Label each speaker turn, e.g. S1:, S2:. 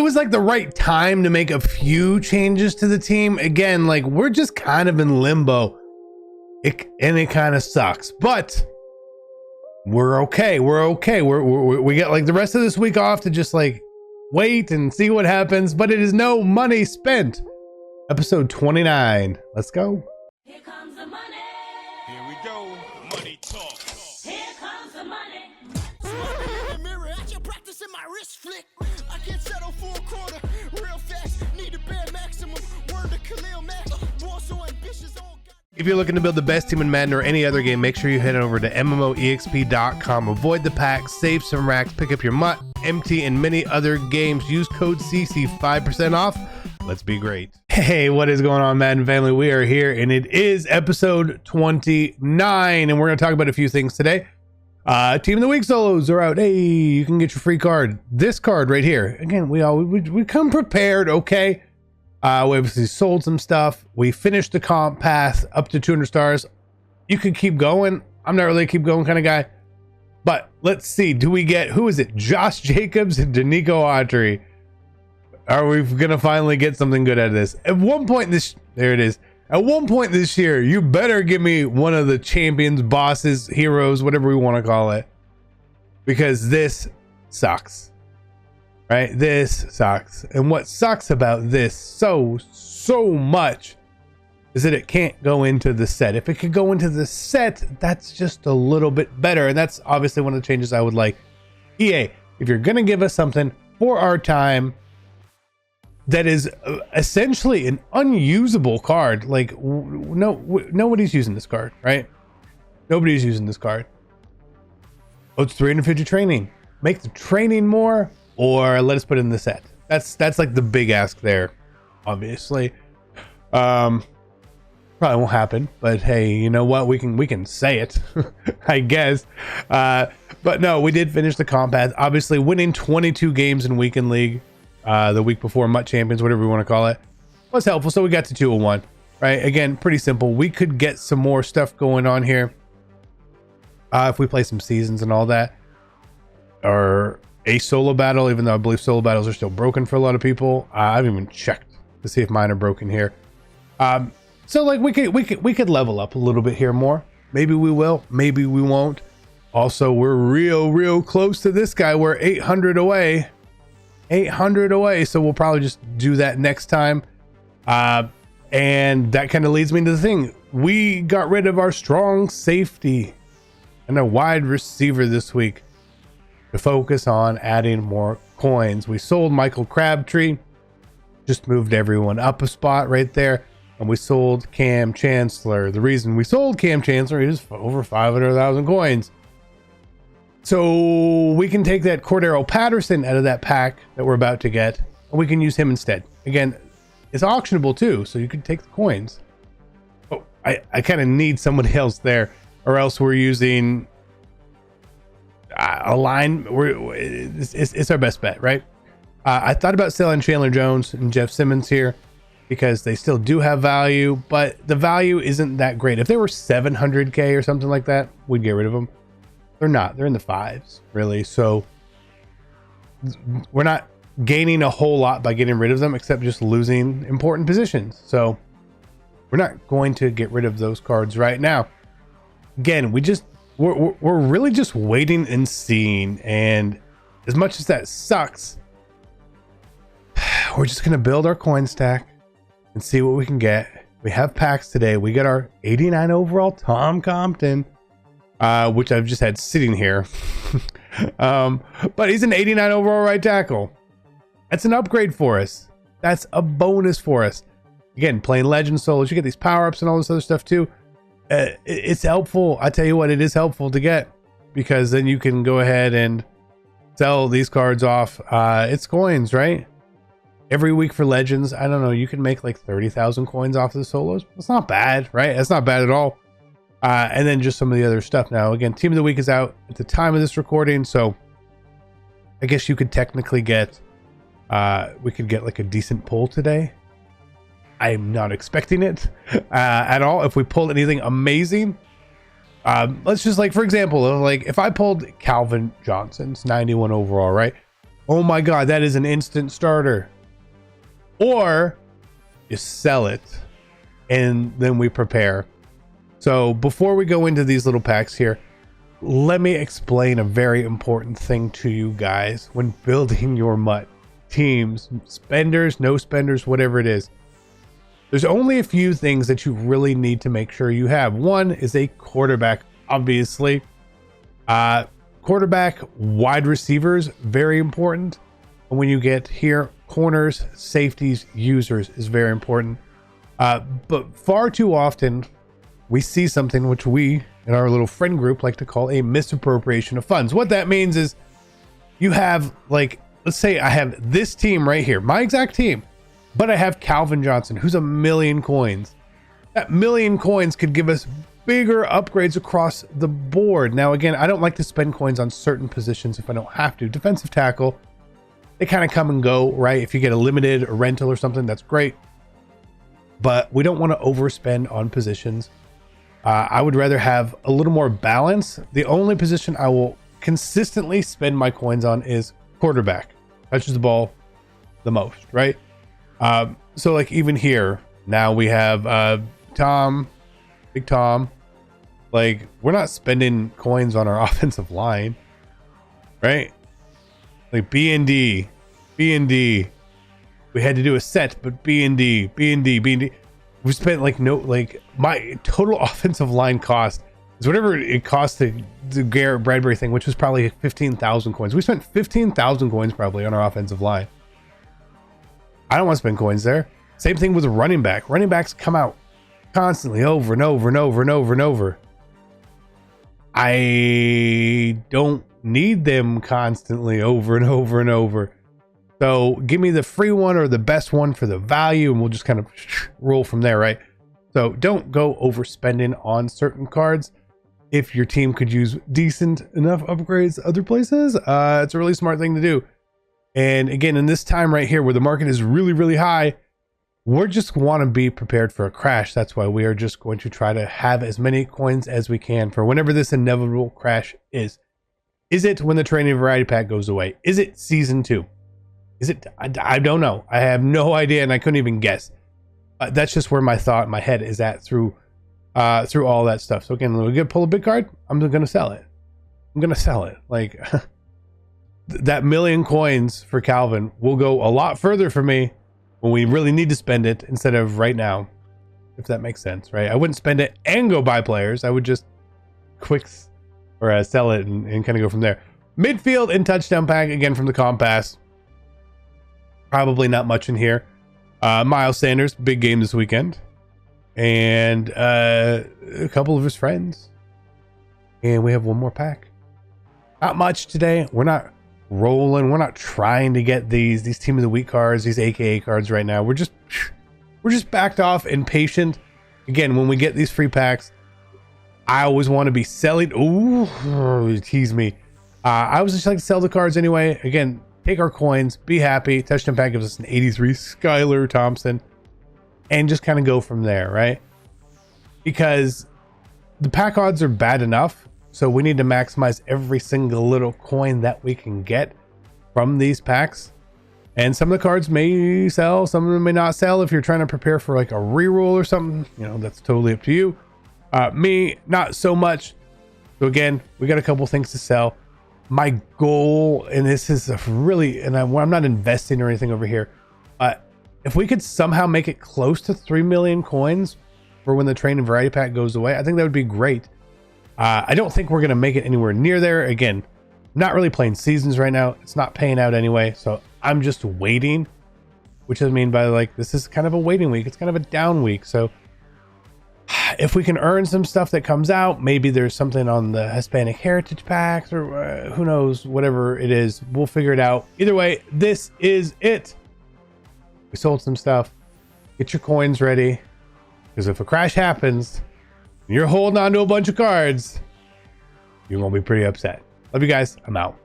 S1: was like the right time to make a few changes to the team. Again, like we're just kind of in limbo. And it kind of sucks, but we're okay. We get like the rest of this week off to just like wait and see what happens, but it is no money spent. Episode 29. Let's go.
S2: Here comes the money.
S3: Here we go. Money talk.
S2: Here comes the money.
S4: Smoking in the mirror, I just practicing my wrist flick. I can't settle for a quarter, real fast. Need a bare maximum. Word to Khalil Mack. More so ambitious.
S1: If you're looking to build the best team in Madden or any other game, make sure you head over to MMOEXP.com. Avoid the packs, save some racks, pick up your MUT, MT, and many other games. Use code CC 5% off. Let's be great. Hey, what is going on, Madden family? We are here, and it is episode 29, and we're going to talk about a few things today. Team of the Week solos are out. Hey, you can get your free card. This card right here. Again, we come prepared, okay? We obviously sold some stuff. We finished the comp path up to 200 stars. You could keep going. I'm not really a keep going kind of guy. But let's see. Do we get, who is it? Josh Jacobs and Danico Autry. Are we going to finally get something good out of this? At one point this, there it is. At one point this year, you better give me one of the champions, bosses, heroes, whatever we want to call it. Because this sucks. Right? This sucks. And what sucks about this so much is that it can't go into the set. If it could go into the set, that's just a little bit better. And that's obviously one of the changes I would like. EA, if you're going to give us something for our time that is essentially an unusable card, like nobody's using this card, right? Nobody's using this card. Oh, it's 350 training. Make the training more, or let us put it in the set. That's like the big ask there, obviously. Probably won't happen, but hey, you know what? We can say it, I guess. But no, we did finish the comp path. Obviously, winning 22 games in Weekend League, the week before MUT Champions, whatever we want to call it, was helpful. So we got to 201, right? Again, pretty simple. We could get some more stuff going on here if we play some seasons and all that, or a solo battle, even though I believe solo battles are still broken for a lot of people. I haven't even checked to see if mine are broken here. So like we could level up a little bit here more. Maybe we will, maybe we won't. Also, we're real close to this guy. We're 800 away. 800 away, so we'll probably just do that next time. And that kind of leads me to the thing. We got rid of our strong safety and a wide receiver this week to focus on adding more coins. We sold Michael Crabtree, just moved everyone up a spot right there, and we sold Cam Chancellor. The reason we sold Cam Chancellor is over 500,000 coins. So we can take that Cordero Patterson out of that pack that we're about to get, and we can use him instead. Again, it's auctionable too, so you can take the coins. Oh, I kind of need somebody else there, or else we're using a line. It's our best bet, right? I thought about selling Chandler Jones and Jeff Simmons here because they still do have value, but the value isn't that great. If they were 700k or something like that, we'd get rid of them. They're not. They're in the fives, really. So we're not gaining a whole lot by getting rid of them, except just losing important positions. So we're not going to get rid of those cards right now. Again, we're really just waiting and seeing. And as much as that sucks, we're just going to build our coin stack and see what we can get. We have packs today. We got our 89 overall Tom Compton, which I've just had sitting here. But he's an 89 overall right tackle. That's an upgrade for us. That's a bonus for us. Again, playing Legend solos, you get these power-ups and all this other stuff too. It's helpful. I tell you what, it is helpful to get, because then you can go ahead and sell these cards off. It's coins, right? Every week for Legends, I don't know, you can make like 30,000 coins off of the solos. That's not bad, right? That's not bad at all. And then just some of the other stuff. Now, again, Team of the Week is out at the time of this recording, so I guess you could technically get, we could get like a decent pull today. I'm not expecting it at all. If we pull anything amazing, let's just, like, for example, like if I pulled Calvin Johnson's 91 overall, right? Oh my God, that is an instant starter. Or you sell it and then we prepare. So before we go into these little packs here, let me explain a very important thing to you guys when building your MUT teams, spenders, no spenders, whatever it is. There's only a few things that you really need to make sure you have. One is a quarterback, obviously. Quarterback, wide receivers, very important. And when you get here, corners, safeties, users is very important. But far too often, we see something which we in our little friend group like to call a misappropriation of funds. What that means is you have, like, let's say I have this team right here, my exact team, but I have Calvin Johnson, who's 1,000,000 coins. That 1,000,000 coins could give us bigger upgrades across the board. Now, again, I don't like to spend coins on certain positions if I don't have to. Defensive tackle, they kind of come and go, right? If you get a limited or rental or something, that's great. But we don't want to overspend on positions. I would rather have a little more balance. The only position I will consistently spend my coins on is quarterback. Touches the ball the most, right? So like even here, now we have Big Tom. Like, we're not spending coins on our offensive line, right? Like B and D. We had to do a set, but B and D. We spent like my total offensive line cost is whatever it cost to do Garrett Bradbury thing, which was probably 15,000 coins. We spent 15,000 coins probably on our offensive line. I don't want to spend coins there. Same thing with a running back. Running backs come out constantly over and over and over and over and over. I don't need them constantly over and over and over. So give me the free one or the best one for the value, and we'll just kind of roll from there, right? So don't go overspending on certain cards. If your team could use decent enough upgrades other places, it's a really smart thing to do. And again, in this time right here where the market is really, really high, we're just want to be prepared for a crash. That's why we are just going to try to have as many coins as we can for whenever this inevitable crash is. Is it when the training variety pack goes away? Is it season 2? Is it? I don't know. I have no idea, and I couldn't even guess. That's just where my head is at through all that stuff. So again, when we pull a big card, I'm gonna sell it. Like that 1,000,000 coins for Calvin will go a lot further for me when we really need to spend it instead of right now, if that makes sense, right? I wouldn't spend it and go buy players. I would just sell it and kind of go from there. Midfield and touchdown pack again from the Compass. Probably not much in here. Miles Sanders, big game this weekend. And a couple of his friends. And we have one more pack. Not much today. We're not rolling. We're not trying to get these team of the week cards, these AKA cards right now. We're just backed off and patient. Again, when we get these free packs, I always want to be selling. Ooh, tease me. I always just like to sell the cards anyway. Again, take our coins, be happy. Touchdown pack gives us an 83 Skylar Thompson, and just kind of go from there, right? Because the pack odds are bad enough, so we need to maximize every single little coin that we can get from these packs. And some of the cards may sell, some of them may not sell. If you're trying to prepare for like a reroll or something, that's totally up to you. Me, not so much. So again, we got a couple things to sell. My goal, and this is I'm not investing or anything over here. If we could somehow make it close to 3,000,000 coins for when the train and variety pack goes away, I think that would be great. I don't think we're going to make it anywhere near there. Again, not really playing seasons right now. It's not paying out anyway. So I'm just waiting, which I mean by like, this is kind of a waiting week. It's kind of a down week. So if we can earn some stuff that comes out, maybe there's something on the Hispanic Heritage packs or who knows, whatever it is, we'll figure it out. Either way, this is it. We sold some stuff. Get your coins ready, because if a crash happens and you're holding on to a bunch of cards, you're going to be pretty upset. Love you guys. I'm out.